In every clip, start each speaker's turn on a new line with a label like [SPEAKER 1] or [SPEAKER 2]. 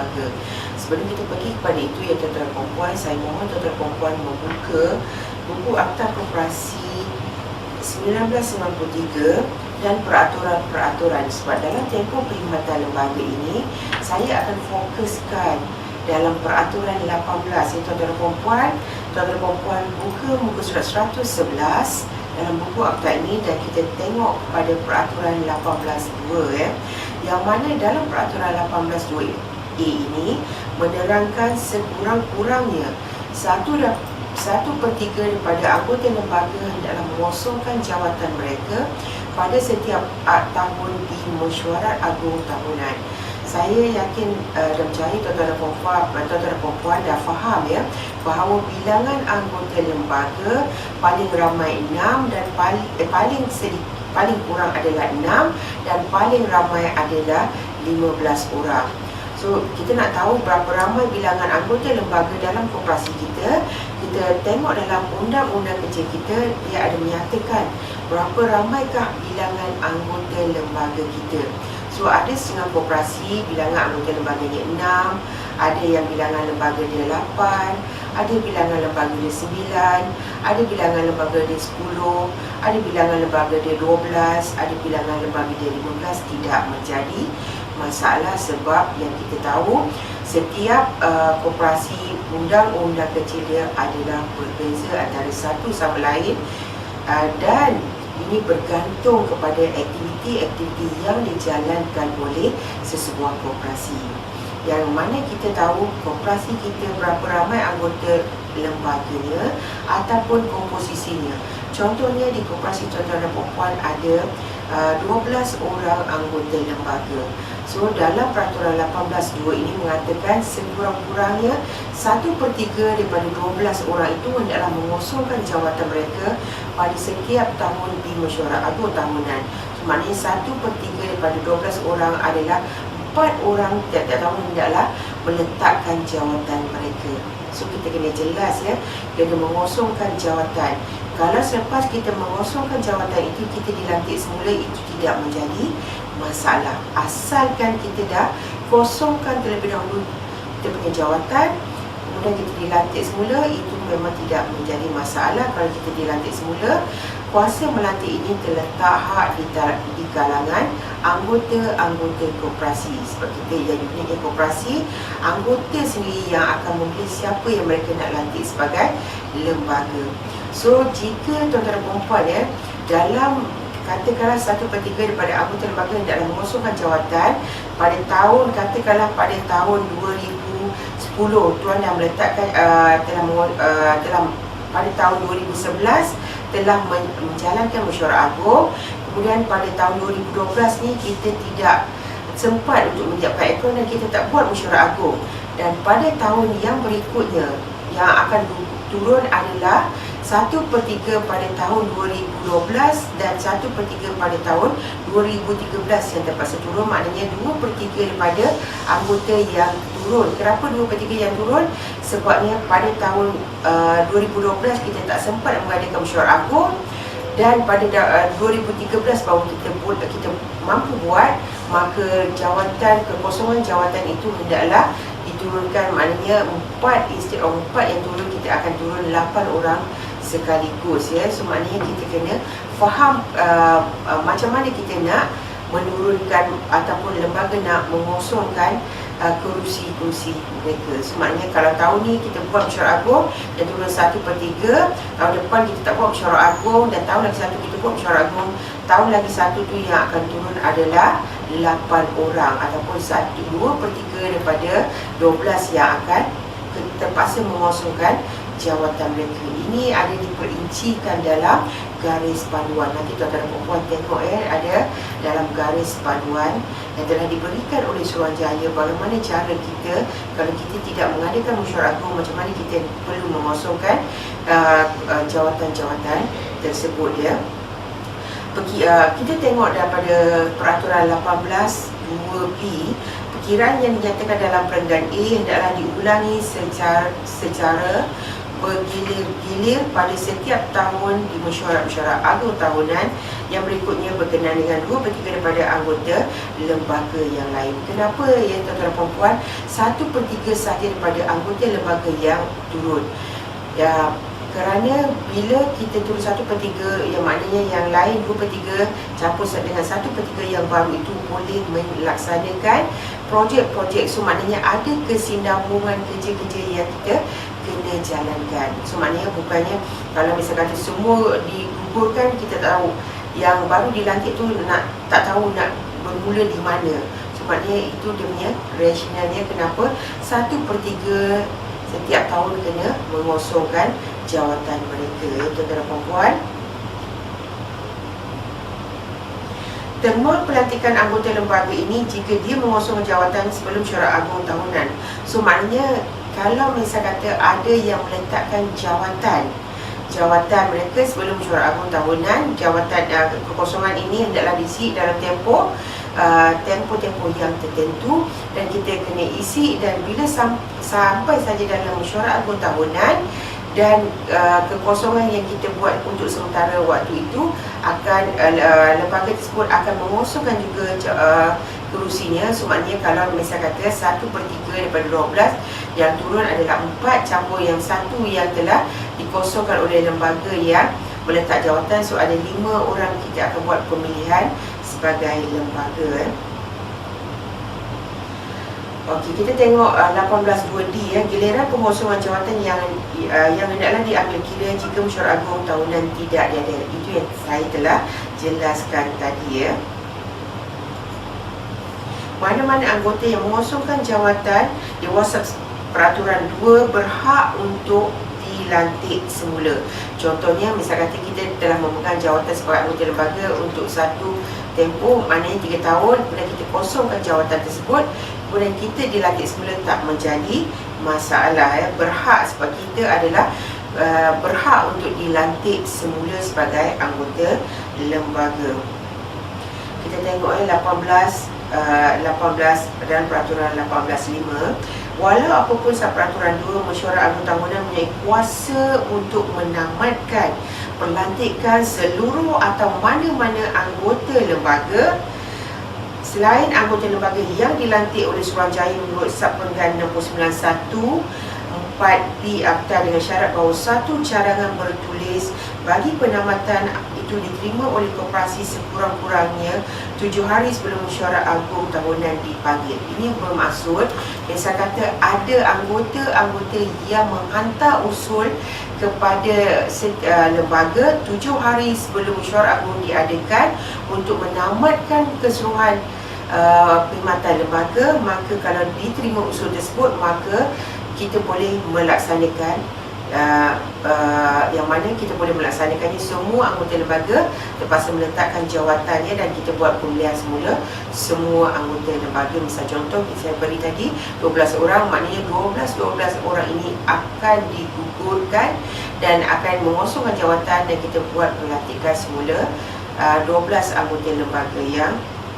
[SPEAKER 1] lembaga. Sebelum kita pergi kepada itu, ya tuan-tuan dan puan, saya mohon tuan-tuan dan puan membuka buku Akta Koperasi 1993 dan peraturan-peraturan, sebab dalam tempoh perkhidmatan lembaga ini saya akan fokuskan dalam peraturan 18. Tuan-tuan dan puan buka muka surat 111 dalam buku akta ini dan kita tengok pada peraturan 18.2 yang mana dalam peraturan 18.2A ini menerangkan sekurang-kurangnya 1/3 daripada anggota lembaga hendaklah mengosongkan jawatan mereka pada setiap tahun di mesyuarat agung tahunan. Saya yakin dan percaya tuan-tuan dan puan dah faham ya bahawa bilangan anggota lembaga paling ramai 6 dan paling kurang adalah 6 dan paling ramai adalah 15 orang. So, kita nak tahu berapa ramai bilangan anggota lembaga dalam koperasi kita. Kita tengok dalam undang-undang kecil kita, dia ada menyatakan berapa ramaikah bilangan anggota lembaga kita. So, ada setengah koperasi bilangan anggota lembaganya 6, ada yang bilangan lembaga dia 8, ada bilangan lembaga dia 9, ada bilangan lembaga dia 10, ada bilangan lembaga dia 12, ada bilangan lembaga dia 15. Tidak menjadi masalah sebab yang kita tahu setiap koperasi undang-undang kecil dia adalah berbeza antara satu sama lain, dan ini bergantung kepada aktiviti-aktiviti yang dijalankan oleh sesebuah koperasi. Yang mana kita tahu koperasi kita berapa ramai anggota lembaganya ataupun komposisinya. Contohnya di koperasi tuan-tuan dan puan ada 12 orang anggota lembaga. So dalam peraturan 18.2 ini mengatakan sekurang-kurangnya 1/3 daripada 12 orang itu hendaklah mengosongkan jawatan mereka pada setiap tahun di mesyuarat agung tahunan. So, maknanya 1/3 daripada 12 orang adalah 4 orang tiap-tiap tahun hendaklah meletakkan jawatan mereka. So kita kena jelas ya, kena mengosongkan jawatan. Kalau selepas kita mengosongkan jawatan itu kita dilantik semula, itu tidak menjadi masalah. Asalkan kita dah kosongkan terlebih dahulu kita punya jawatan, kemudian kita dilantik semula, itu memang tidak menjadi masalah. Kalau kita dilantik semula, kuasa melantik ini terletak hak di kalangan anggota-anggota koperasi. Sebab kita yang unitnya koperasi, anggota sendiri yang akan memilih siapa yang mereka nak lantik sebagai lembaga. So jika tuan-tuan dan puan ya, dalam katakanlah 1/3 daripada anggota lembaga hendaklah mengosongkan jawatan pada tahun, katakanlah pada tahun 2010 tuan dah meletakkan telah pada tahun 2011 telah menjalankan mesyuarat agung. Kemudian pada tahun 2012 ni kita tidak sempat untuk menyiapkan akaun dan kita tak buat mesyuarat agung. Dan pada tahun yang berikutnya yang akan turun adalah 1/3 pada tahun 2012 dan 1/3 pada tahun 2013 yang terpaksa turun. Maknanya 2/3 daripada anggota yang turun. Kenapa 2/3 yang turun? Sebabnya pada tahun 2012 kita tak sempat mengadakan mesyuarat agung, dan pada 2013 baru kita mampu buat, maka kekosongan jawatan itu hendaklah diturunkan. Maknanya 4 instead of 4 yang turun, kita akan turun 8 orang sekaligus ya. So maknanya kita kena faham macam mana kita nak menurunkan ataupun lembaga nak mengosongkan kerusi-kerusi mereka. So maknanya kalau tahun ni kita buat mesyuarat agung dan turun 1/3, tahun depan kita tak buat mesyuarat agung, dan tahun lagi satu kita buat mesyuarat agung, tahun lagi satu tu yang akan turun adalah 8 orang ataupun 2/3 daripada 12 yang akan terpaksa mengosongkan jawatan mereka. Ini ada diperincikan dalam garis panduan. Nanti tuan-tuan dan puan tengok ada dalam garis panduan yang telah diberikan oleh Suruhanjaya bagaimana cara kita kalau kita tidak mengadakan mesyuarat agung, macam mana kita perlu mengosongkan jawatan-jawatan tersebut ya. Kita tengok daripada peraturan 18.2B, perkiraan yang dinyatakan dalam perenggan A hendaklah diulangi secara bergilir-gilir pada setiap tahun di mesyuarat agung tahunan yang berikutnya berkenaan dengan 2/3 daripada anggota lembaga yang lain. Kenapa ya tuan-tuan dan puan? 1/3 sahaja daripada anggota lembaga yang turun. Ya, kerana bila kita turun 1/3, yang maknanya yang lain 2/3 campur dengan 1/3 yang baru itu boleh melaksanakan projek-projek. So maknanya ada kesinambungan kerja-kerja yang kita kena jalankan. So maknanya bukannya kalau misalnya kata semua digugurkan, kita tak tahu yang baru dilantik tu tak tahu nak bermula di mana. So maknanya itu dia punya rasionalnya kenapa 1/3 setiap tahun kena mengosongkan jawatan mereka, tuan-tuan dan puan. Terma pelantikan anggota lembaga ini jika dia mengosongkan jawatan sebelum mesyuarat agung tahunan. So maknanya kalau misal kata ada yang meletakkan jawatan mereka sebelum mesyuarat agung tahunan, jawatan kekosongan ini hendaklah diisi dalam tempoh yang tertentu dan kita kena isi, dan bila sampai saja dalam mesyuarat agung tahunan dan kekosongan yang kita buat untuk sementara waktu itu akan lembaga tersebut akan mengosongkan juga kerusinya. So maknanya kalau misal kata 1/3 daripada 12 yang turun adalah 4 campur yang 1 yang telah dikosongkan oleh lembaga yang meletak jawatan, so ada 5 orang kita akan buat pemilihan sebagai lembaga. Okey, kita tengok 18.2D giliran pengosongan jawatan yang hendaklah diambil kira jika mesyuarat agung tahunan tidak diadakan. Itu yang saya telah jelaskan tadi ya. Mana-mana anggota yang mengosongkan jawatan di WhatsApp peraturan 2 berhak untuk dilantik semula. Contohnya misal kata kita telah memegang jawatan sebagai anggota lembaga untuk satu tempoh, maknanya 3 tahun, kemudian kita kosongkan jawatan tersebut, kemudian kita dilantik semula, tak menjadi masalah ya. Berhak, sebab kita adalah berhak untuk dilantik semula sebagai anggota lembaga. Kita tengok 18 dan peraturan 18.5. Walau apapun peraturan 2, mesyuarat agung tahunan mempunyai kuasa untuk menamatkan pelantikan seluruh atau mana-mana anggota lembaga selain anggota lembaga yang dilantik oleh Suruhanjaya menurut Sabpenggan 69.1 4B Akta dengan syarat bahawa satu cadangan bertulis bagi penamatan itu diterima oleh koperasi sekurang-kurangnya 7 hari sebelum mesyuarat agung tahunan dipanggil. Ini bermaksud yang saya kata ada anggota-anggota yang menghantar usul kepada lembaga 7 hari sebelum mesyuarat agung diadakan untuk menamatkan keseluruhan perkhidmatan lembaga. Maka kalau diterima usul tersebut, maka kita boleh melaksanakan yang mana kita boleh melaksanakannya. Semua anggota lembaga terpaksa meletakkan jawatannya dan kita buat pemilihan semula semua anggota lembaga. Misal contoh saya beri tadi 12 orang, maknanya 12 orang ini akan digugurkan dan akan mengosongkan jawatan dan kita buat pelantikan semula 12 anggota lembaga yang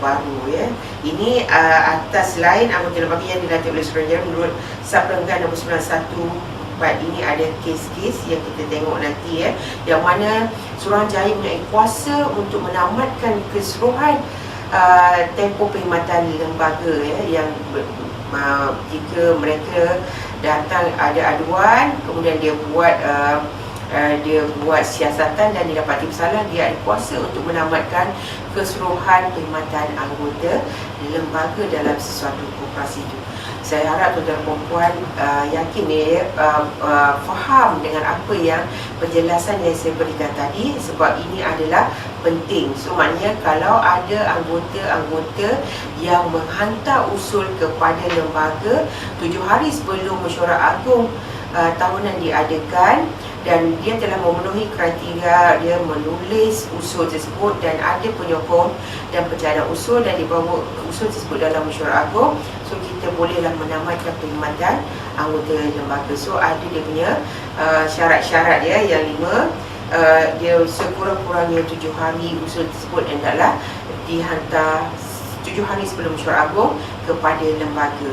[SPEAKER 1] baru ya. Ini atas lain anggota lembaga yang dilantik oleh Suruhanjaya menurut Sabpenggan 69.1 ini ada kes-kes yang kita tengok nanti ya, yang mana Suruhanjaya mempunyai kuasa untuk menamatkan keseluruhan tempoh perkhidmatan lembaga ya, yang jika mereka datang ada aduan, kemudian dia buat siasatan dan didapati bersalah, dia ada kuasa untuk menamatkan keseluruhan perkhidmatan anggota lembaga dalam sesuatu koperasi itu. Saya harap tuan-tuan dan puan yakin faham dengan apa yang penjelasan yang saya berikan tadi, sebab ini adalah penting. So maknanya kalau ada anggota-anggota yang menghantar usul kepada lembaga 7 hari sebelum mesyuarat agung tahunan diadakan dan dia telah memenuhi kriteria, dia menulis usul tersebut dan ada penyokong dan pencadang usul dan dibawa usul tersebut dalam mesyuarat agung, so kita bolehlah menamatkan perkhidmatan anggota lembaga. So ada dia punya syarat-syarat ya, yang 5, dia sekurang-kurangnya 7 hari usul tersebut hendaklah dihantar 7 7 hari sebelum mesyuarat agung kepada lembaga.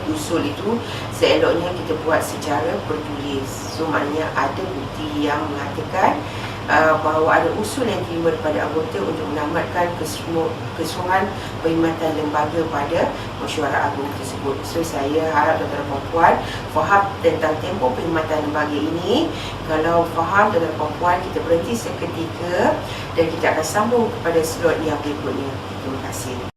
[SPEAKER 1] Usul itu seeloknya kita buat secara bertulis. So maknanya ada bukti yang mengatakan bahawa ada usul yang diterima daripada anggota untuk menamatkan keseluruhan perkhidmatan lembaga pada mesyuarat agung tersebut. So saya harap tuan-tuan dan puan faham tentang tempoh perkhidmatan lembaga ini. Kalau faham tuan-tuan dan puan, kita berhenti seketika dan kita akan sambung kepada slot yang berikutnya. Terima kasih.